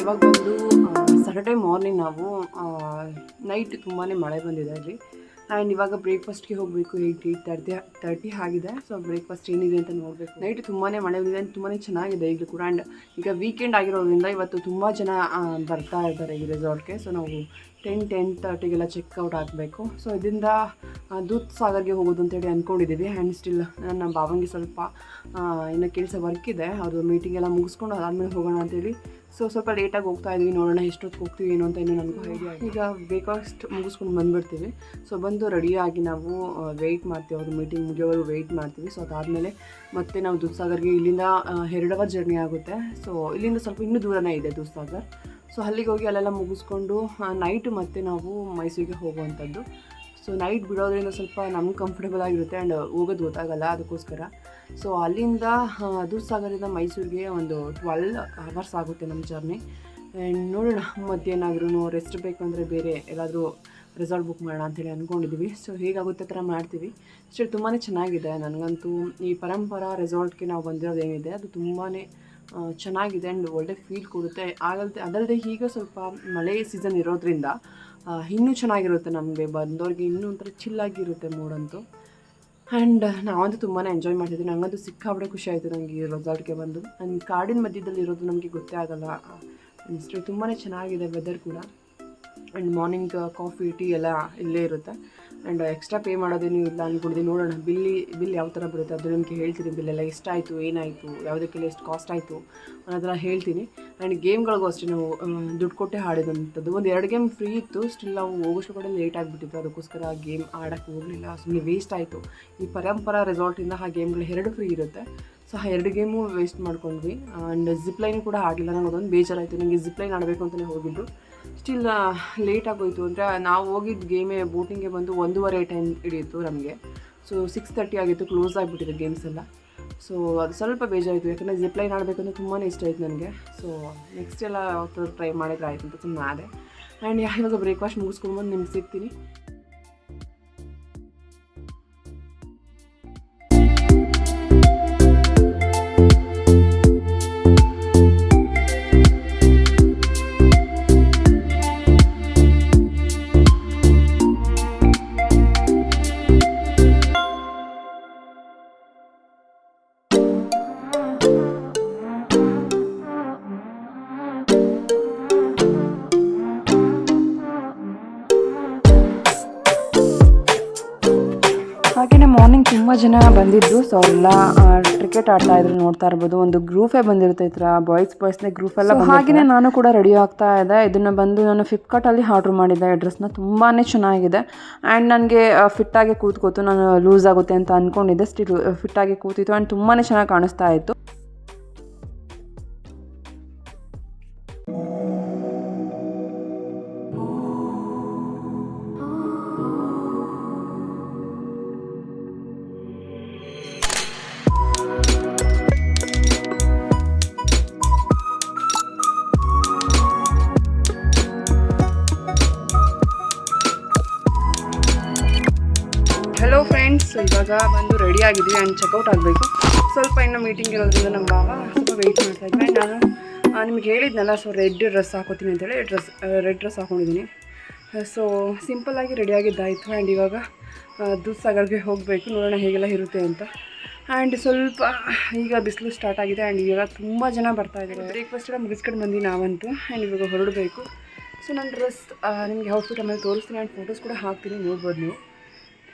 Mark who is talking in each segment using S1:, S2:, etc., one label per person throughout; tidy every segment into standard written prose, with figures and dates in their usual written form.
S1: ಇವಾಗ ಬಂದು Saturday morning ನಾವು ನೈಟ್ ತುಂಬಾ ಮಳೆ ಬಂದಿದೆ ಅಲ್ಲಿ. ಆ್ಯಂಡ್ ಇವಾಗ ಬ್ರೇಕ್ಫಾಸ್ಟ್ಗೆ ಹೋಗಬೇಕು. 8:30 ಆಗಿದೆ. ಸೊ ಬ್ರೇಕ್ಫಾಸ್ಟ್ ಏನಿದೆ ಅಂತ ನೋಡಬೇಕು. ನೈಟ್ ತುಂಬಾ ಮಳೆ ಬಂದಿದೆ, ತುಂಬಾ ಚೆನ್ನಾಗಿದೆ ಈಗಲೂ ಕೂಡ. ಆ್ಯಂಡ್ ಈಗ ವೀಕೆಂಡ್ ಆಗಿರೋದ್ರಿಂದ ಇವತ್ತು ತುಂಬ ಜನ ಬರ್ತಾ ಇದ್ದಾರೆ ಈ ರೆಸಾರ್ಟ್ಗೆ. ಸೊ ನಾವು 10:30ಗೆಲ್ಲ ಚೆಕ್ಔಟ್ ಆಗಬೇಕು. ಸೊ ಇದರಿಂದ ದೂದ್ ಸಾಗರ್ಗೆ ಹೋಗೋದು ಅಂತೇಳಿ ಅಂದ್ಕೊಂಡಿದ್ದೀವಿ. ಆ್ಯಂಡ್ ಸ್ಟಿಲ್ ನನ್ನ ಭಾವಂಗೆ ಸ್ವಲ್ಪ ಇನ್ನು ಕೆಲಸ ವರ್ಕ್ ಇದೆ, ಅದು ಮೀಟಿಂಗ್ ಎಲ್ಲ ಮುಗಿಸ್ಕೊಂಡು ಅದಾದಮೇಲೆ ಹೋಗೋಣ ಅಂತೇಳಿ. ಸೊ ಸ್ವಲ್ಪ ಲೇಟಾಗಿ ಹೋಗ್ತಾ ಇದ್ದೀವಿ, ನೋಡೋಣ ಎಷ್ಟೊತ್ತು ಹೋಗ್ತೀವಿ ಏನು ಅಂತ ಇನ್ನೂ ನನಗೂ ಐಡಿಯಾ. ಈಗ ಬ್ರೇಕ್ಫಾಸ್ಟ್ ಮುಗಿಸ್ಕೊಂಡು ಬಂದುಬಿಡ್ತೀವಿ. ಸೊ ಬಂದು ರೆಡಿಯಾಗಿ ನಾವು ವೆಯ್ಟ್ ಮಾಡ್ತೀವಿ, ಅವ್ರ ಮೀಟಿಂಗ್ ಮುಗಿಯೋವರೆಗೂ ವೆಯ್ಟ್ ಮಾಡ್ತೀವಿ. ಸೊ ಅದಾದಮೇಲೆ ಮತ್ತೆ ನಾವು ದೂದ್ಸಾಗರ್ಗೆ ಇಲ್ಲಿಂದ 2 ಅವರ್ ಜರ್ನಿ ಆಗುತ್ತೆ. ಸೊ ಇಲ್ಲಿಂದ ಸ್ವಲ್ಪ ಇನ್ನೂ ದೂರನೇ ಇದೆ ದೂದ್ಸಾಗರ್. ಸೊ ಅಲ್ಲಿಗೆ ಹೋಗಿ ಅಲ್ಲೆಲ್ಲ ಮುಗಿಸ್ಕೊಂಡು ನೈಟ್ ಮತ್ತೆ ನಾವು ಮೈಸೂರಿಗೆ ಹೋಗುವಂಥದ್ದು. ಸೊ ನೈಟ್ ಬಿಡೋದ್ರಿಂದ ಸ್ವಲ್ಪ ನಮ್ಗೆ ಕಂಫರ್ಟಬಲ್ ಆಗಿರುತ್ತೆ ಆ್ಯಂಡ್ ಹೋಗೋದು ಗೊತ್ತಾಗಲ್ಲ, ಅದಕ್ಕೋಸ್ಕರ. ಸೊ ಅಲ್ಲಿಂದ ದೂದ್ಸಾಗರಿಂದ ಮೈಸೂರಿಗೆ ಒಂದು 12 ಅವರ್ಸ್ ಆಗುತ್ತೆ ನಮ್ಮ ಜರ್ನಿ. ಆ್ಯಂಡ್ ನೋಡೋಣ ಮತ್ತೇನಾದ್ರೂ ರೆಸ್ಟ್ ಬೇಕು ಅಂದರೆ ಬೇರೆ ಎಲ್ಲಾದರೂ ರೆಸಾರ್ಟ್ ಬುಕ್ ಮಾಡೋಣ ಅಂತೇಳಿ ಅಂದ್ಕೊಂಡಿದ್ದೀವಿ. ಸೊ ಹೇಗಾಗುತ್ತೆ ಥರ ಮಾಡ್ತೀವಿ. ಅಷ್ಟೇ ತುಂಬಾ ಚೆನ್ನಾಗಿದೆ. ನನಗಂತೂ ಈ ಪರಂಪರಾ ರೆಸಾರ್ಟ್ಗೆ ನಾವು ಬಂದಿರೋದೇನಿದೆ ಅದು ತುಂಬಾ ಚೆನ್ನಾಗಿದೆ ಆ್ಯಂಡ್ ಒಳ್ಳೆ ಫೀಲ್ ಕೊಡುತ್ತೆ. ಅದಲ್ಲದೆ ಈಗ ಸ್ವಲ್ಪ ಮಳೆ ಸೀಸನ್ ಇರೋದ್ರಿಂದ ಇನ್ನೂ ಚೆನ್ನಾಗಿರುತ್ತೆ, ನಮಗೆ ಬಂದವ್ರಿಗೆ ಇನ್ನೂ ಒಂಥರ ಚಿಲ್ಲಾಗಿರುತ್ತೆ ಮೂಡಂತೂ. ಆ್ಯಂಡ್ ನಾವಂತೂ ತುಂಬಾ ಎಂಜಾಯ್ ಮಾಡ್ತಿದ್ವಿ. ನನಗಂತೂ ಸಿಕ್ಕಾಬಿಡೆ ಖುಷಿ ಆಯಿತು ನನಗೆ ಈ ರೆಸಾರ್ಟ್ಗೆ ಬಂದು. ಆ್ಯಂಡ್ ಕಾಡಿನ ಮಧ್ಯದಲ್ಲಿ ಇರೋದು ನಮಗೆ ಗೊತ್ತೇ ಆಗೋಲ್ಲ. ಅಷ್ಟೇ ತುಂಬಾ ಚೆನ್ನಾಗಿದೆ ವೆದರ್ ಕೂಡ. ಆ್ಯಂಡ್ ಮಾರ್ನಿಂಗ್ ಕಾಫಿ ಟೀ ಎಲ್ಲ ಇಲ್ಲೇ ಇರುತ್ತೆ. ಆ್ಯಂಡ್ ಎಕ್ಸ್ಟ್ರಾ ಪೇ ಮಾಡೋದೇನು ಇಲ್ಲ ಅಂದ್ಕೊಂಡಿದ್ದೀನಿ. ನೋಡೋಣ ಬಿಲ್ ಯಾವ ಥರ ಬರುತ್ತೆ ಅದು ನಿಮಗೆ ಹೇಳ್ತೀನಿ. ಬಿಲ್ಲೆಲ್ಲ ಎಷ್ಟಾಯಿತು, ಏನಾಯಿತು, ಯಾವುದಕ್ಕೆಲ್ಲ ಎಷ್ಟು ಕಾಸ್ಟ್ ಆಯಿತು ಅನ್ನೋದೆಲ್ಲ ಹೇಳ್ತೀನಿ. ಆ್ಯಂಡ್ ಗೇಮ್ಗಳಿಗೂ ಅಷ್ಟೇ ನಾವು ದುಡ್ಡು ಕೊಟ್ಟೆ ಆಡಿದಂಥದ್ದು. ಒಂದು 2 ಗೇಮ್ ಫ್ರೀ ಇತ್ತು. ಸ್ಟಿಲ್ ನಾವು ಹೋಗೋಷ್ಟು ಕಡೆ ಲೇಟ್ ಆಗಿಬಿಟ್ಟಿತ್ತು, ಅದಕ್ಕೋಸ್ಕರ ಆ ಗೇಮ್ ಆಡೋಕ್ಕೆ ಹೋಗಲಿಲ್ಲ. ಸುಮ್ಮನೆ ವೇಸ್ಟ್ ಆಯಿತು. ಈ ಪರಂಪರಾ ರೆಸಾರ್ಟಿಂದ ಆ ಗೇಮ್ಗಳು 2 ಫ್ರೀ ಇರುತ್ತೆ. ಸೊ ಆ 2 ಗೇಮು ವೇಸ್ಟ್ ಮಾಡ್ಕೊಂಡ್ವಿ. ಆ್ಯಂಡ್ ಜಿಪ್ಲೈನ್ ಕೂಡ ಆಡಲಿಲ್ಲ. ನನಗೆ ಅದೊಂದು ಬೇಜಾರಾಯಿತು. ನನಗೆ ಜಿಪ್ಲೈನ್ ಆಡಬೇಕು ಅಂತಲೇ ಹೋಗಿದ್ದು. ಸ್ಟಿಲ್ ಲೇಟ್ ಆಗೋಯಿತು. ಅಂದರೆ ನಾವು ಹೋಗಿದ್ದು ಗೇಮೇ ಬೋಟಿಂಗ್ಗೆ ಬಂದು 1:30 ಟೈಮ್ ಹಿಡಿಯಿತು ನಮಗೆ. ಸೊ 6:30 ಆಗಿತ್ತು, ಕ್ಲೋಸ್ ಆಗಿಬಿಟ್ಟಿದೆ ಗೇಮ್ಸ್ ಎಲ್ಲ. ಸೊ ಅದು ಸ್ವಲ್ಪ ಬೇಜಾರಾಯಿತು, ಯಾಕಂದರೆ ಜಿಪ್ಲೈನ್ ಆಡಬೇಕಂದ್ರೆ ತುಂಬಾ ಇಷ್ಟ ಆಯಿತು ನನಗೆ. ಸೊ ನೆಕ್ಸ್ಟ್ ಎಲ್ಲ ಯಾವತ್ತೂ ಟ್ರೈ ಮಾಡಿದ್ರೆ ಆಯಿತು ಅಂತ ಸುಮ್ಮನೆ ಆದೆ. ಆ್ಯಂಡ್ ಇವಾಗ ಬ್ರೇಕ್ಫಾಸ್ಟ್ ಮುಗಿಸ್ಕೊಂಡು ಬಂದು ನಿಮ್ಗೆ ಸಿಗ್ತೀನಿ. ಹಾಗೆಯೇ ಮಾರ್ನಿಂಗ್ ತುಂಬ ಜನ ಬಂದಿದ್ದು. ಸೊ ಅವರೆಲ್ಲ ಕ್ರಿಕೆಟ್ ಆಡ್ತಾ ಇದ್ರು, ನೋಡ್ತಾ ಇರ್ಬೋದು. ಒಂದು ಗ್ರೂಪೇ ಬಂದಿರುತ್ತೆ, ಈ ಥರ ಬಾಯ್ಸ್ನೇ ಗ್ರೂಪ್ ಎಲ್ಲ. ಹಾಗೆಯೇ ನಾನು ಕೂಡ ರೆಡಿ ಆಗ್ತಾ ಇದ್ದೆ. ಇದನ್ನು ಬಂದು ನಾನು ಫ್ಲಿಪ್ಕಾರ್ಟಲ್ಲಿ ಆರ್ಡ್ರ್ ಮಾಡಿದ್ದೆ ಈ ಡ್ರೆಸ್ನ. ತುಂಬಾ ಚೆನ್ನಾಗಿದೆ. ಆ್ಯಂಡ್ ನನಗೆ ಫಿಟ್ಟಾಗಿ ಕೂತ್ಕೋತು. ನಾನು ಲೂಸ್ ಆಗುತ್ತೆ ಅಂತ ಅಂದ್ಕೊಂಡಿದ್ದೆ, ಸ್ಟಿಲ್ ಫಿಟ್ಟಾಗಿ ಕೂತಿತ್ತು. ಆ್ಯಂಡ್ ತುಂಬಾ ಚೆನ್ನಾಗಿ ಕಾಣಿಸ್ತಾ ಇತ್ತು. ಹಲೋ ಫ್ರೆಂಡ್ಸ್, ಇವಾಗ ಬಂದು ರೆಡಿ ಆಗಿದ್ವಿ ಆ್ಯಂಡ್ ಚೆಕ್ಔಟ್ ಆಗಬೇಕು. ಸ್ವಲ್ಪ ಇನ್ನೂ ಮೀಟಿಂಗ್ ಇರೋದ್ರಿಂದ ನಮ್ಮ ಭಾವ ಸ್ವಲ್ಪ ವೆಯ್ಟ್ ಮಾಡ್ತಾಯಿದ್ವಿ. ಆ್ಯಂಡ್ ನಾನು ನಿಮ್ಗೆ ಹೇಳಿದ್ನಲ್ಲ, ಸೊ ರೆಡ್ ಡ್ರೆಸ್ ಹಾಕೋತೀನಿ ಅಂತೇಳಿ ರೆಡ್ ಡ್ರೆಸ್ ಹಾಕೊಂಡಿದ್ದೀನಿ. ಸೊ ಸಿಂಪಲ್ಲಾಗಿ ರೆಡಿಯಾಗಿದ್ದಾಯಿತು. ಆ್ಯಂಡ್ ಇವಾಗ ದೂದ್ಸಾಗರ್ಗೆ ಹೋಗಬೇಕು. ನೋಡೋಣ ಹೇಗೆಲ್ಲ ಇರುತ್ತೆ ಅಂತ. ಆ್ಯಂಡ್ ಸ್ವಲ್ಪ ಈಗ ಬಿಸಿಲು ಸ್ಟಾರ್ಟ್ ಆಗಿದೆ. ಆ್ಯಂಡ್ ಇವಾಗ ತುಂಬ ಜನ ಬರ್ತಾಯಿದ್ದಾರೆ. ಬ್ರೇಕ್ಫಾಸ್ಟ್ ಎಲ್ಲ ಮುಗಿಸ್ಕೊಂಡು ಬಂದು ನಾವಂತೂ. ಆ್ಯಂಡ್ ಇವಾಗ ಹೊರಡಬೇಕು. ಸೊ ನನ್ನ ಡ್ರೆಸ್ ನಿಮಗೆ ಔಟ್ಫಿಟ್ ಆಮೇಲೆ ತೋರಿಸ್ತೀನಿ. ಆ್ಯಂಡ್ ಫೋಟೋಸ್ ಕೂಡ ಹಾಕ್ತೀನಿ, ನೋಡ್ಬೋದು ನೀವು.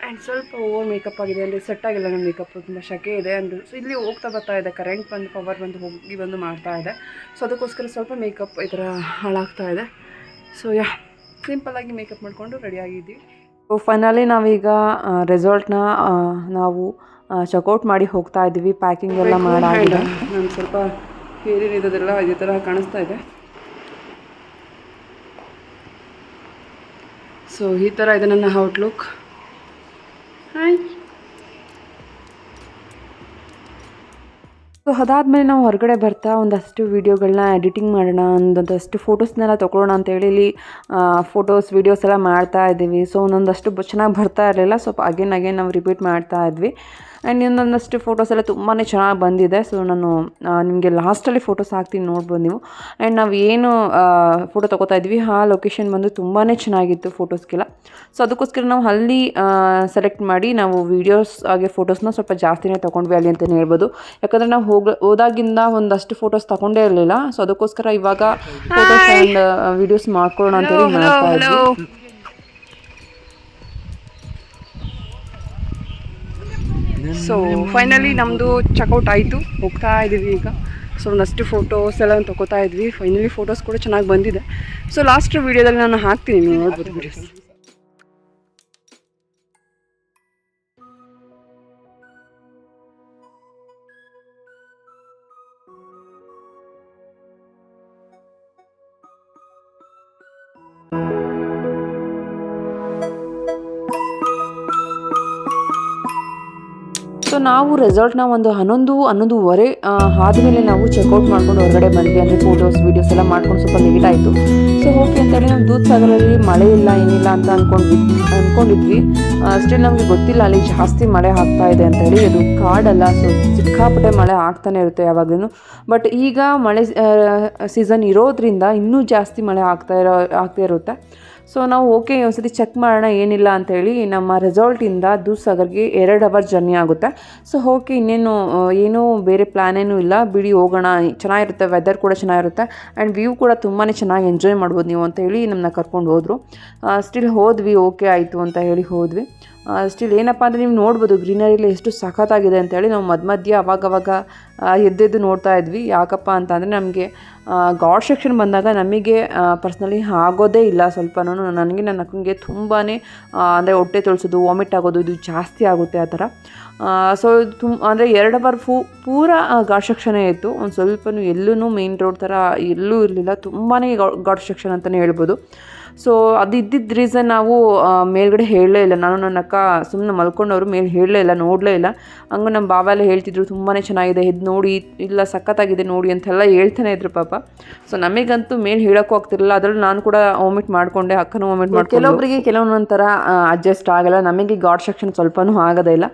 S1: ಆ್ಯಂಡ್ ಸ್ವಲ್ಪ ಓವರ್ ಮೇಕಪ್ ಆಗಿದೆ, ಅಂದರೆ ಸೆಟ್ ಆಗಿಲ್ಲ ನನ್ನ ಮೇಕಪ್. ತುಂಬ ಶಕೆ ಇದೆ. ಆ್ಯಂಡ್ ಸೊ ಇಲ್ಲಿ ಹೋಗ್ತಾ ಬರ್ತಾ ಇದೆ, ಕರೆಂಟ್ ಬಂದು ಪವರ್ ಬಂದು ಹೋಗಿ ಬಂದು ಮಾಡ್ತಾ ಇದೆ. ಸೊ ಅದಕ್ಕೋಸ್ಕರ ಸ್ವಲ್ಪ ಮೇಕಪ್ ಈ ಥರ ಹಾಳಾಗ್ತಾ ಇದೆ. ಸೊ ಸಿಂಪಲ್ಲಾಗಿ ಮೇಕಪ್ ಮಾಡಿಕೊಂಡು ರೆಡಿಯಾಗಿದ್ದೀವಿ. ಸೊ ಫೈನಲಿ ನಾವೀಗ ರೆಸಾರ್ಟ್ನ ನಾವು ಚೆಕ್ಔಟ್ ಮಾಡಿ ಹೋಗ್ತಾ ಇದ್ದೀವಿ. ಪ್ಯಾಕಿಂಗ್ ಎಲ್ಲ ಮಾಡಾಗಿದೆ. ನಾನು ಸ್ವಲ್ಪ ಏನೇನಿರೋದೆಲ್ಲ ಇದೇ ಥರ ಕಾಣಿಸ್ತಾ ಇದೆ. ಸೊ ಈ ಥರ ಇದೆ ನನ್ನ ಔಟ್ಲುಕ್. ಹಾಯ್. ಸೊ ಅದಾದಮೇಲೆ ನಾವು ಹೊರಗಡೆ ಬರ್ತಾ ಒಂದಷ್ಟು ವೀಡಿಯೋಗಳನ್ನ ಎಡಿಟಿಂಗ್ ಮಾಡೋಣ, ಒಂದಷ್ಟು ಫೋಟೋಸ್ನೆಲ್ಲ ತೊಗೊಳ್ಳೋಣ ಅಂತೇಳಿ ಇಲ್ಲಿ ಫೋಟೋಸ್ ವೀಡಿಯೋಸ್ ಎಲ್ಲ ಮಾಡ್ತಾ ಇದ್ದೀವಿ. ಸೊ ಒಂದೊಂದಷ್ಟು ಚೆನ್ನಾಗಿ ಬರ್ತಾ ಇರಲಿಲ್ಲ, ಸ್ವಲ್ಪ ಅಗೇನ್ ನಾವು ರಿಪೀಟ್ ಮಾಡ್ತಾ ಇದ್ವಿ. ಆ್ಯಂಡ್ ಇನ್ನೊಂದಷ್ಟು ಫೋಟೋಸ್ ಎಲ್ಲ ತುಂಬಾ ಚೆನ್ನಾಗಿ ಬಂದಿದೆ. ಸೊ ನಾನು ನಿಮಗೆ ಲಾಸ್ಟಲ್ಲಿ ಫೋಟೋಸ್ ಹಾಕ್ತೀನಿ, ನೋಡ್ಬೋದು ನೀವು. ಆ್ಯಂಡ್ ನಾವು ಏನು ಫೋಟೋ ತೊಗೋತಾ ಇದ್ವಿ ಆ ಲೊಕೇಶನ್ ಬಂದು ತುಂಬಾ ಚೆನ್ನಾಗಿತ್ತು ಫೋಟೋಸ್ಗೆಲ್ಲ. ಸೊ ಅದಕ್ಕೋಸ್ಕರ ನಾವು ಅಲ್ಲಿ ಸೆಲೆಕ್ಟ್ ಮಾಡಿ ನಾವು ವೀಡಿಯೋಸ್ ಹಾಗೆ ಫೋಟೋಸ್ನ ಸ್ವಲ್ಪ ಜಾಸ್ತಿನೇ ತೊಗೊಂಡ್ವಿ ಅಲ್ಲಿ ಅಂತಲೇ ಹೇಳ್ಬೋದು. ಯಾಕಂದರೆ ನಾವು ಹೋದಾಗಿಂದ ಒಂದಷ್ಟು ಫೋಟೋಸ್ ತೊಗೊಂಡೇ ಇರಲಿಲ್ಲ. ಸೊ ಅದಕ್ಕೋಸ್ಕರ ಇವಾಗ ಫೋಟೋಸ್ ಆ್ಯಂಡ್ ವೀಡಿಯೋಸ್ ಮಾಡ್ಕೊಳ್ಳೋಣ ಅಂತೇಳಿ ಮಾಡ್ತಾ ಇದ್ವಿ. ಸೊ ಫೈನಲಿ ನಮ್ಮದು ಚೆಕ್ಔಟ್ ಆಯಿತು, ಹೋಗ್ತಾ ಇದ್ದೀವಿ ಈಗ. ಸೊ ಒಂದಷ್ಟು ಫೋಟೋಸ್ ಎಲ್ಲ ತೊಗೋತಾ ಇದ್ವಿ. ಫೈನಲಿ ಫೋಟೋಸ್ ಕೂಡ ಚೆನ್ನಾಗಿ ಬಂದಿದೆ. ಸೊ ಲಾಸ್ಟ್ ವೀಡಿಯೋದಲ್ಲಿ ನಾನು ಹಾಕ್ತೀನಿ, ನೀವು ನೋಡ್ಬೋದು ವೀಡಿಯೋಸ್. ಸೊ ನಾವು ರೆಸಾರ್ಟ್ನ ಒಂದು 11:30 ಆದಮೇಲೆ ನಾವು ಚೆಕ್ಔಟ್ ಮಾಡ್ಕೊಂಡು ಹೊರಗಡೆ ಬಂದ್ವಿ. ಅಂದರೆ ಫೋಟೋಸ್ ವೀಡಿಯೋಸ್ ಎಲ್ಲ ಮಾಡ್ಕೊಂಡು ಸ್ವಲ್ಪ ಲೇಟ್ ಆಯಿತು. ಸೊ ಓಕೆ ಅಂತೇಳಿ ನಾವು ದೂಧಸಾಗರಲ್ಲಿ ಮಳೆ ಇಲ್ಲ ಏನಿಲ್ಲ ಅಂತ ಅಂದ್ಕೊಂಡಿದ್ವಿ. ಸ್ಟಿಲ್ ನಮಗೆ ಗೊತ್ತಿಲ್ಲ ಅಲ್ಲಿ ಜಾಸ್ತಿ ಮಳೆ ಆಗ್ತಾ ಇದೆ ಅಂತೇಳಿ. ಅದು ಕಾಡಲ್ಲ, ಸೊ ಸಿಕ್ಕಾಪಟ್ಟೆ ಮಳೆ ಆಗ್ತಾನೆ ಇರುತ್ತೆ ಯಾವಾಗಲೂ. ಬಟ್ ಈಗ ಮಳೆ ಸೀಸನ್ ಇರೋದ್ರಿಂದ ಇನ್ನೂ ಜಾಸ್ತಿ ಮಳೆ ಆಗ್ತಾ ಇರುತ್ತೆ. ಸೊ ನಾವು ಓಕೆ ಒಂದ್ಸತಿ ಚೆಕ್ ಮಾಡೋಣ ಏನಿಲ್ಲ ಅಂಥೇಳಿ ನಮ್ಮ ರೆಸಾರ್ಟಿಂದ ದೂಧಸಾಗರ್ಗೆ 2 ಅವರ್ ಜರ್ನಿ ಆಗುತ್ತೆ. ಸೊ ಓಕೆ ಇನ್ನೇನು ಏನೂ ಬೇರೆ ಪ್ಲ್ಯಾನ್ ಏನೂ ಇಲ್ಲ, ಬಿಡಿ ಹೋಗೋಣ, ಚೆನ್ನಾಗಿರುತ್ತೆ, ವೆದರ್ ಕೂಡ ಚೆನ್ನಾಗಿರುತ್ತೆ ಆ್ಯಂಡ್ ವ್ಯೂ ಕೂಡ ತುಂಬಾ ಚೆನ್ನಾಗಿ ಎಂಜಾಯ್ ಮಾಡ್ಬೋದು ನೀವು ಅಂತೇಳಿ ನಮ್ಮನ್ನ ಕರ್ಕೊಂಡು ಹೋದರು. ಸ್ಟಿಲ್ ಹೋದ್ವಿ, ಓಕೆ ಆಯಿತು ಅಂತ ಹೇಳಿ ಹೋದ್ವಿ. ಸ್ಟಿಲ್ ಏನಪ್ಪ ಅಂದರೆ ನೀವು ನೋಡ್ಬೋದು ಗ್ರೀನರಿಲಿ ಎಷ್ಟು ಸಖತ್ತಾಗಿದೆ ಅಂತೇಳಿ. ನಾವು ಮಧ್ಯೆ ಅವಾಗವಾಗ ಎದ್ದೆದ್ದು ನೋಡ್ತಾ ಇದ್ವಿ. ಯಾಕಪ್ಪ ಅಂತಂದರೆ ನಮಗೆ ಗಾಡ್ ಸೆಕ್ಷನ್ ಬಂದಾಗ ನಮಗೆ ಪರ್ಸ್ನಲಿ ಆಗೋದೇ ಇಲ್ಲ ಸ್ವಲ್ಪನೂ. ನನಗೆ ನನ್ನ ಅಕ್ಕಂಗೆ ತುಂಬಾ ಅಂದರೆ ಹೊಟ್ಟೆ ತೊಳ್ಸೋದು, ವಾಮಿಟ್ ಆಗೋದು ಇದು ಜಾಸ್ತಿ ಆಗುತ್ತೆ ಆ ಥರ. ಸೊ ಅಂದರೆ 2 ಅವರ್ ಪೂರ ಗಾಡ್ ಸೆಕ್ಷನೇ ಇತ್ತು. ಒಂದು ಸ್ವಲ್ಪನೂ ಎಲ್ಲೂ ಮೇನ್ ರೋಡ್ ಥರ ಎಲ್ಲೂ ಇರಲಿಲ್ಲ, ತುಂಬಾ ಗಾಡ್ ಸೆಕ್ಷನ್ ಅಂತಲೇ ಹೇಳ್ಬೋದು. ಸೊ ಅದು ಇದ್ದಿದ್ದ ರೀಸನ್ ನಾವು ಮೇಲ್ಗಡೆ ಹೇಳಲೇ ಇಲ್ಲ. ನಾನು ನನ್ನ ಅಕ್ಕ ಸುಮ್ಮನೆ ಮಲ್ಕೊಂಡವರು ಮೇಲೆ ಹೇಳಲೇ ಇಲ್ಲ, ನೋಡಲೇ ಇಲ್ಲ. ಹಂಗೆ ನಮ್ಮ ಬಾಬಾ ಎಲ್ಲ ಹೇಳ್ತಿದ್ರು ತುಂಬಾ ಚೆನ್ನಾಗಿದೆ, ಇದು ನೋಡಿ, ಇಲ್ಲ ಸಖತ್ತಾಗಿದೆ ನೋಡಿ ಅಂತೆಲ್ಲ ಹೇಳ್ತಾನೆ ಇದ್ರು ಪಾಪ. ಸೊ ನಮಗಂತೂ ಮೇಲೆ ಹೇಳೋಕ್ಕೂ ಆಗ್ತಿರಲಿಲ್ಲ. ಅದರಲ್ಲಿ ನಾನು ಕೂಡ ವಾಮಿಟ್ ಮಾಡಿಕೊಂಡೆ, ಅಕ್ಕನೂ ವಾಮಿಟ್ ಮಾಡಿ. ಕೆಲವೊಬ್ಬರಿಗೆ ಕೆಲವೊಂದೊಂಥರ ಅಡ್ಜಸ್ಟ್ ಆಗಲ್ಲ, ನಮಗೆ ಗಾಡ್ ಸೆಕ್ಷನ್ ಸ್ವಲ್ಪನೂ ಆಗೋದೇ ಇಲ್ಲ.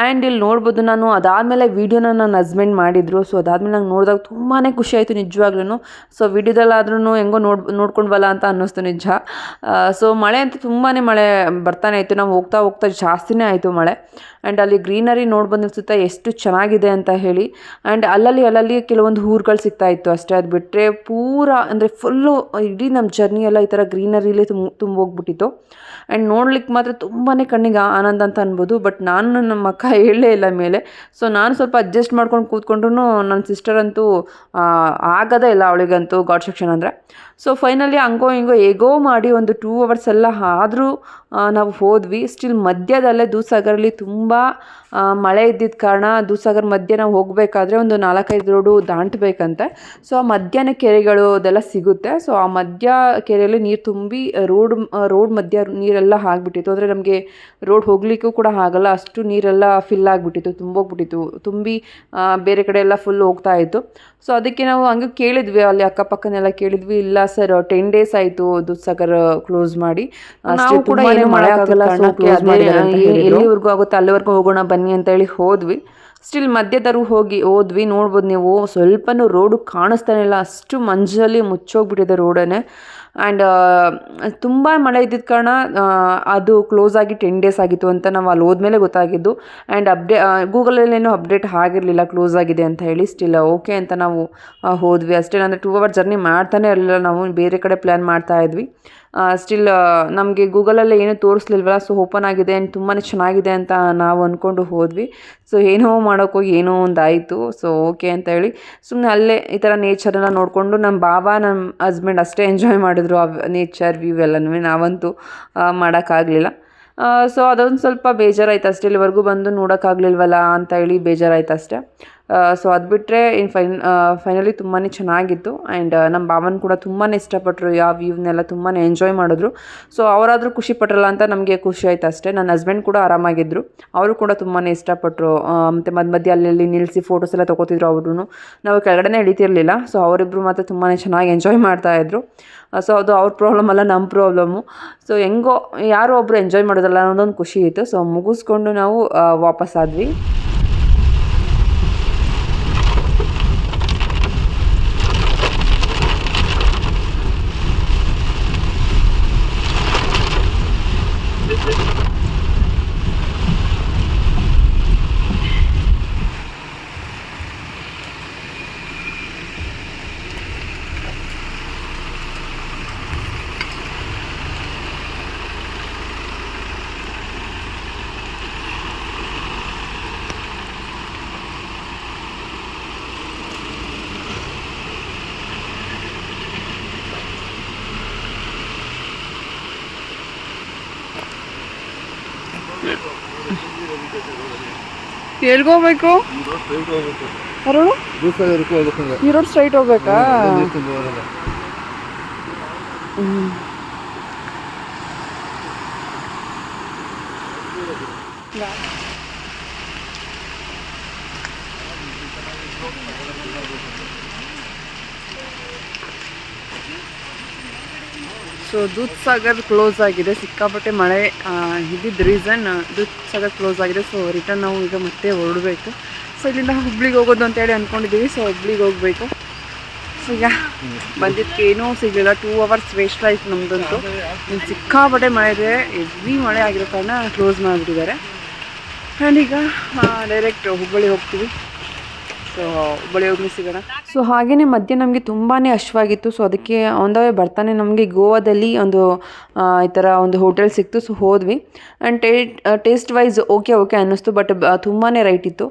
S1: ಆ್ಯಂಡ್ ಇಲ್ಲಿ ನೋಡ್ಬೋದು, ನಾನು ಅದಾದಮೇಲೆ ವೀಡಿಯೋನ ನನ್ನ ಹಸ್ಬೆಂಡ್ ಮಾಡಿದರು. ಸೊ ಅದಾದಮೇಲೆ ನಂಗೆ ನೋಡಿದಾಗ ತುಂಬಾ ಖುಷಿ ಆಯಿತು ನಿಜವಾಗ್ಲೂ. ಸೊ ವೀಡಿಯೋದಲ್ಲಾದ್ರೂ ಹೆಂಗೋ ನೋಡ್ಕೊಂಡ್ವಲ್ಲ ಅಂತ ಅನ್ನಿಸ್ತು ನಿಜ. ಸೊ ಮಳೆ ಅಂತ ತುಂಬಾ ಮಳೆ ಬರ್ತಾನೆ ಇತ್ತು. ನಾವು ಹೋಗ್ತಾ ಜಾಸ್ತಿನೇ ಆಯಿತು ಮಳೆ. ಆ್ಯಂಡ್ ಅಲ್ಲಿ ಗ್ರೀನರಿ ನೋಡ್ಬಂದು ಅನಿಸುತ್ತಾ ಎಷ್ಟು ಚೆನ್ನಾಗಿದೆ ಅಂತ ಹೇಳಿ. ಆ್ಯಂಡ್ ಅಲ್ಲಲ್ಲಿ ಕೆಲವೊಂದು ಊರುಗಳು ಸಿಗ್ತಾ ಇತ್ತು ಅಷ್ಟೇ. ಅದು ಬಿಟ್ಟರೆ ಪೂರ ಅಂದರೆ ಫುಲ್ಲು ಇಡೀ ನಮ್ಮ ಜರ್ನಿ ಎಲ್ಲ ಈ ಥರ ಗ್ರೀನರಿಲೇ ತುಂಬೋಗ್ಬಿಟ್ಟಿತ್ತು. ಆ್ಯಂಡ್ ನೋಡ್ಲಿಕ್ಕೆ ಮಾತ್ರ ತುಂಬಾ ಕಣ್ಣಿಗೆ ಆನಂದ ಅಂತ ಅನ್ಬೋದು. ಬಟ್ ನಾನು ನಮ್ಮ ಅಕ್ಕ ಹೇಳಲೇ ಇಲ್ಲ ಮೇಲೆ. ಸೊ ನಾನು ಸ್ವಲ್ಪ ಅಡ್ಜಸ್ಟ್ ಮಾಡ್ಕೊಂಡು ಕೂತ್ಕೊಂಡ್ರು ನನ್ನ ಸಿಸ್ಟರ್ ಅಂತೂ ಆಗೋದೇ ಇಲ್ಲ, ಅವಳಿಗಂತೂ ಗಾಡ್ ಸೆಕ್ಷನ್ ಅಂದರೆ. ಸೊ ಫೈನಲಿ ಹಂಗೋ ಹಿಂಗೋ ಹೇಗೋ ಮಾಡಿ ಒಂದು 2 ಅವರ್ಸ್ ಎಲ್ಲ ಆದರೂ ನಾವು ಹೋದ್ವಿ. ಸ್ಟಿಲ್ ಮಧ್ಯದಲ್ಲೇ ದೂಧಸಾಗರಲ್ಲಿ ತುಂಬ ಮಳೆ ಇದ್ದಿದ್ದ ಕಾರಣ ದೂಧಸಾಗರ್ ಮಧ್ಯೆ ನಾವು ಹೋಗಬೇಕಾದ್ರೆ ಒಂದು 4-5 ರೋಡು ದಾಟಬೇಕಂತೆ. ಸೊ ಆ ಮಧ್ಯಾಹ್ನ ಕೆರೆಗಳು ಅದೆಲ್ಲ ಸಿಗುತ್ತೆ. ಸೊ ಆ ಮಧ್ಯ ಕೆರೆಯಲ್ಲಿ ನೀರು ತುಂಬಿ ರೋಡ್ ಮಧ್ಯ ನೀರೆಲ್ಲ ಆಗಿಬಿಟ್ಟಿತ್ತು. ಅಂದರೆ ನಮಗೆ ರೋಡ್ ಹೋಗಲಿಕ್ಕೂ ಕೂಡ ಆಗಲ್ಲ, ಅಷ್ಟು ನೀರೆಲ್ಲ ಫಿಲ್ ಆಗಿಬಿಟ್ಟಿತ್ತು, ತುಂಬಿ ಬೇರೆ ಕಡೆ ಎಲ್ಲ ಫುಲ್ ಹೋಗ್ತಾ ಇತ್ತು. ಸೊ ಅದಕ್ಕೆ ನಾವು ಹಂಗೆ ಕೇಳಿದ್ವಿ, ಅಲ್ಲಿ ಅಕ್ಕಪಕ್ಕನೆಲ್ಲ ಕೇಳಿದ್ವಿ. ಇಲ್ಲ ಸರ್ 10 ಡೇಸ್ ಆಯಿತು ದೂಧಸಾಗರ್ ಕ್ಲೋಸ್ ಮಾಡಿ, ನಾವು ಕೂಡ ಏನು ಮಾಡೋಕ್ಕಾಗಲ್ಲ, ಎಲ್ಲಿವರೆಗೂ ಆಗುತ್ತೆ ಅಲ್ಲಿವರೆಗೂ ಹೋಗೋಣ ಬನ್ನಿ ಅಂತೇಳಿ ಹೋದ್ವಿ. ಸ್ಟಿಲ್ ಮಧ್ಯದರು ಹೋದ್ವಿ. ನೋಡ್ಬೋದು ನೀವು, ಸ್ವಲ್ಪನೂ ರೋಡು ಕಾಣಿಸ್ತಾನೆ ಇಲ್ಲ, ಅಷ್ಟು ಮಂಜಲ್ಲಿ ಮುಚ್ಚೋಗ್ಬಿಟ್ಟಿದೆ ರೋಡನ್ನೇ. ಆ್ಯಂಡ್ ತುಂಬ ಮಳೆ ಇದ್ದಿದ್ದ ಕಾರಣ ಅದು ಕ್ಲೋಸ್ ಆಗಿ 10 ಡೇಸ್ ಆಗಿತ್ತು ಅಂತ ನಾವು ಅಲ್ಲಿ ಹೋದ್ಮೇಲೆ ಗೊತ್ತಾಗಿದ್ದು. ಆ್ಯಂಡ್ ಗೂಗಲಲ್ಲೇನೂ ಅಪ್ಡೇಟ್ ಆಗಿರಲಿಲ್ಲ ಕ್ಲೋಸ್ ಆಗಿದೆ ಅಂತ ಹೇಳಿ. ಸ್ಟಿಲ್ ಓಕೆ ಅಂತ ನಾವು ಹೋದ್ವಿ ಅಷ್ಟೇ. ಅಂದರೆ 2 ಅವರ್ ಜರ್ನಿ ಮಾಡ್ತಾನೆ ಇರಲಿಲ್ಲ, ನಾವು ಬೇರೆ ಕಡೆ ಪ್ಲ್ಯಾನ್ ಮಾಡ್ತಾಯಿದ್ವಿ. ಸ್ಟಿಲ್ ನಮಗೆ ಗೂಗಲಲ್ಲೇ ಏನೂ ತೋರಿಸ್ಲಿಲ್ವಲ್ಲ, ಸೊ ಓಪನ್ ಆಗಿದೆ ಆ್ಯಂಡ್ ತುಂಬಾ ಚೆನ್ನಾಗಿದೆ ಅಂತ ನಾವು ಅಂದ್ಕೊಂಡು ಹೋದ್ವಿ. ಸೊ ಏನೋ ಮಾಡೋಕ್ಕೋಗಿ ಏನೋ ಒಂದು ಆಯಿತು. ಸೊ ಓಕೆ ಅಂತ ಹೇಳಿ ಸುಮ್ಮನೆ ಅಲ್ಲೇ ಈ ಥರ ನೇಚರನ್ನು ನೋಡಿಕೊಂಡು ನಮ್ಮ ಬಾಬಾ ನಮ್ಮ ಹಸ್ಬೆಂಡ್ ಅಷ್ಟೇ ಎಂಜಾಯ್ ಮಾಡಿದ್ರು ಆ ನೇಚರ್ ವ್ಯೂ ಎಲ್ಲನೂ. ನಾವಂತೂ ಮಾಡೋಕ್ಕಾಗಲಿಲ್ಲ. ಸೊ ಅದೊಂದು ಸ್ವಲ್ಪ ಬೇಜಾರಾಯ್ತು ಅಷ್ಟೇ, ಇಲ್ಲಿವರೆಗೂ ಬಂದು ನೋಡೋಕ್ಕಾಗಲಿಲ್ವಲ್ಲ ಅಂತ ಹೇಳಿ ಬೇಜಾರಾಯ್ತು ಅಷ್ಟೇ. ಸೊ ಅದು ಬಿಟ್ಟರೆ ಇನ್ನು ಫೈನಲಿ ತುಂಬಾ ಚೆನ್ನಾಗಿತ್ತು. ಆ್ಯಂಡ್ ನಮ್ಮ ಭಾವನ ಕೂಡ ತುಂಬಾ ಇಷ್ಟಪಟ್ಟರು, ಯಾವ ವ್ಯೂವ್ನೆಲ್ಲ ತುಂಬಾ ಎಂಜಾಯ್ ಮಾಡಿದ್ರು. ಸೊ ಅವರಾದರೂ ಖುಷಿ ಪಟ್ರಲ್ಲ ಅಂತ ನಮಗೆ ಖುಷಿ ಆಯ್ತು ಅಷ್ಟೇ. ನನ್ನ ಹಸ್ಬೆಂಡ್ ಕೂಡ ಆರಾಮಾಗಿದ್ದರು, ಅವರು ಕೂಡ ತುಂಬಾ ಇಷ್ಟಪಟ್ಟರು. ಮತ್ತು ಮಧ್ಯೆ ಅಲ್ಲಿ ನಿಲ್ಲಿಸಿ ಫೋಟೋಸ್ ಎಲ್ಲ ತೊಗೋತಿದ್ರು ಅವರು. ನಾವು ಕೆಳಗಡೆ ಇಳಿತಿರ್ಲಿಲ್ಲ, ಸೊ ಅವರಿಬ್ಬರು ಮಾತ್ರ ತುಂಬಾ ಚೆನ್ನಾಗಿ ಎಂಜಾಯ್ ಮಾಡ್ತಾಯಿದ್ರು. ಸೊ ಅದು ಅವ್ರ ಪ್ರಾಬ್ಲಮ್ ಅಲ್ಲ, ನಮ್ಮ ಪ್ರಾಬ್ಲಮ್ಮು. ಸೊ ಹೆಂಗೋ ಯಾರೋ ಒಬ್ಬರು ಎಂಜಾಯ್ ಮಾಡೋದಲ್ಲ ಅನ್ನೋದೊಂದು ಖುಷಿ ಇತ್ತು. ಸೊ ಮುಗಿಸ್ಕೊಂಡು ನಾವು ವಾಪಸ್ ಆದ್ವಿ. ಎಲ್ಗೋಗ್ಬೇಕು? ಈ ರೋಡ್ ಸ್ಟ್ರೈಟ್ ಹೋಗ್ಬೇಕಾ? ಸೊ ದೂದ್ ಸಾಗರ್ ಕ್ಲೋಸ್ ಆಗಿದೆ, ಸಿಕ್ಕಾಪಟ್ಟೆ ಮಳೆ ಇದ್ದಿದ್ದ ರೀಸನ್ ದೂದ್ ಸಾಗರ್ ಕ್ಲೋಸ್ ಆಗಿದೆ. ಸೊ ರಿಟರ್ನ್ ನಾವು ಈಗ ಮತ್ತೆ ಹೊರಡಬೇಕು. ಸೊ ಇಲ್ಲಿಂದ ಹುಬ್ಳಿಗೆ ಹೋಗೋದು ಅಂತೇಳಿ ಅಂದ್ಕೊಂಡಿದ್ದೀವಿ. ಸೊ ಹುಬ್ಳಿಗೆ ಹೋಗಬೇಕು. ಸೊ ಈಗ ಬಂದಿದ್ದಕ್ಕೆ ಏನೂ ಸಿಗಲಿಲ್ಲ, 2 hours ವೇಸ್ಟ್ ಆಯಿತು ನಮ್ಮದಂತೂ. ಸಿಕ್ಕಾಪಟ್ಟೆ ಮಳೆ ಇದೆ, ಹೆವಿ ಮಳೆ ಆಗಿರೋ ಕಾರಣ ಕ್ಲೋಸ್ ಮಾಡಿಬಿಟ್ಟಿದ್ದಾರೆ. ಆ್ಯಂಡ್ ಈಗ ಡೈರೆಕ್ಟ್ ಹುಬ್ಬಳ್ಳಿ ಹೋಗ್ತೀವಿ. ಸೊ ಹುಬ್ಬಳ್ಳಿ ಹೋಗಿ ಸಿಗೋಣ. ಸೊ ಹಾಗೆಯೇ ಮಧ್ಯೆ ನಮಗೆ ತುಂಬಾ ಹಶ್ವಾಗಿತ್ತು. ಸೊ ಅದಕ್ಕೆ ಆನ್ ದ ವೇ ಬರ್ತಾನೆ ನಮಗೆ ಗೋವಾದಲ್ಲಿ ಒಂದು ಈ ಥರ ಒಂದು ಹೋಟೆಲ್ ಸಿಕ್ತು. ಸೊ ಹೋದ್ವಿ. ಆ್ಯಂಡ್ ಟೇಸ್ಟ್ ವೈಸ್ ಓಕೆ ಅನ್ನಿಸ್ತು, ಬಟ್ ತುಂಬಾ ರೈಟ್ ಇತ್ತು.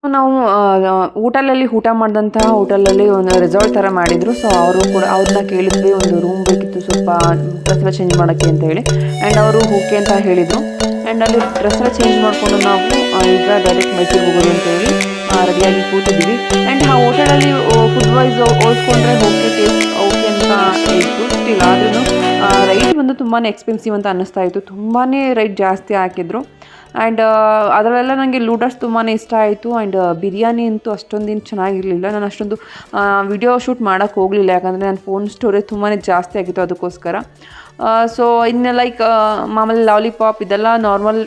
S1: ನಾವು ಹೋಟೆಲಲ್ಲಿ ಊಟ ಮಾಡಿದಂತಹ ಹೋಟೆಲಲ್ಲಿ ಒಂದು ರೆಸಾರ್ಟ್ ಥರ ಮಾಡಿದರು. ಸೊ ಅವರು ಕೂಡ ಅವ್ರನ್ನ ಕೇಳಿದ್ವಿ, ಒಂದು ರೂಮ್ ಬೇಕಿತ್ತು ಸ್ವಲ್ಪ ಡ್ರೆಸ್ ಎಲ್ಲ ಚೇಂಜ್ ಮಾಡೋಕ್ಕೆ ಅಂತ ಹೇಳಿ. ಆ್ಯಂಡ್ ಅವರು ಓಕೆ ಅಂತ ಹೇಳಿದರು. ಆ್ಯಂಡ್ ಅಲ್ಲಿ ಡ್ರೆಸ್ ಎಲ್ಲ ಚೇಂಜ್ ಮಾಡಿಕೊಂಡು ನಾವು ಈಗ ಡೈರೆಕ್ಟ್ ಮೈಸೂರಿಗೆ ಹೋಗೋದು ಅಂತೇಳಿ ರೆಡಿಯಾಗಿ ಕೂತಿದ್ದೀವಿ. ಆ್ಯಂಡ್ ಆ ಹೋಟೆಲಲ್ಲಿ ಫುಡ್ ವೈಸ್ ಹೋಲಿಸ್ಕೊಂಡ್ರೆ ಟೇಸ್ಟ್ ಓಕೆ ಅಂತ ಇತ್ತು. ಸ್ಟಿಲ್ ಆದ್ರೂ ರೈಟ್ ಬಂದು ತುಂಬಾ ಎಕ್ಸ್ಪೆನ್ಸಿವ್ ಅಂತ ಅನ್ನಿಸ್ತಾ ಇತ್ತು. ತುಂಬಾ ರೈಟ್ ಜಾಸ್ತಿ ಹಾಕಿದ್ರು. ಆ್ಯಂಡ್ ಅದರಲ್ಲೆಲ್ಲ ನನಗೆ ಲೂಡರ್ಸ್ ತುಂಬಾ ಇಷ್ಟ ಆಯಿತು. ಆ್ಯಂಡ್ ಬಿರಿಯಾನಿ ಅಂತೂ ಅಷ್ಟೊಂದೇನು ಚೆನ್ನಾಗಿರಲಿಲ್ಲ. ನಾನು ಅಷ್ಟೊಂದು ವಿಡಿಯೋ ಶೂಟ್ ಮಾಡೋಕ್ಕೆ ಹೋಗಲಿಲ್ಲ, ಯಾಕಂದರೆ ನನ್ನ ಫೋನ್ ಸ್ಟೋರೇಜ್ ತುಂಬಾ ಜಾಸ್ತಿ ಆಗಿತ್ತು ಅದಕ್ಕೋಸ್ಕರ. ಸೊ ಇನ್ನು ಲೈಕ್ ಮಾಮೂಲಿ ಲಾಲಿಪಾಪ್ ಇದೆಲ್ಲ ನಾರ್ಮಲ್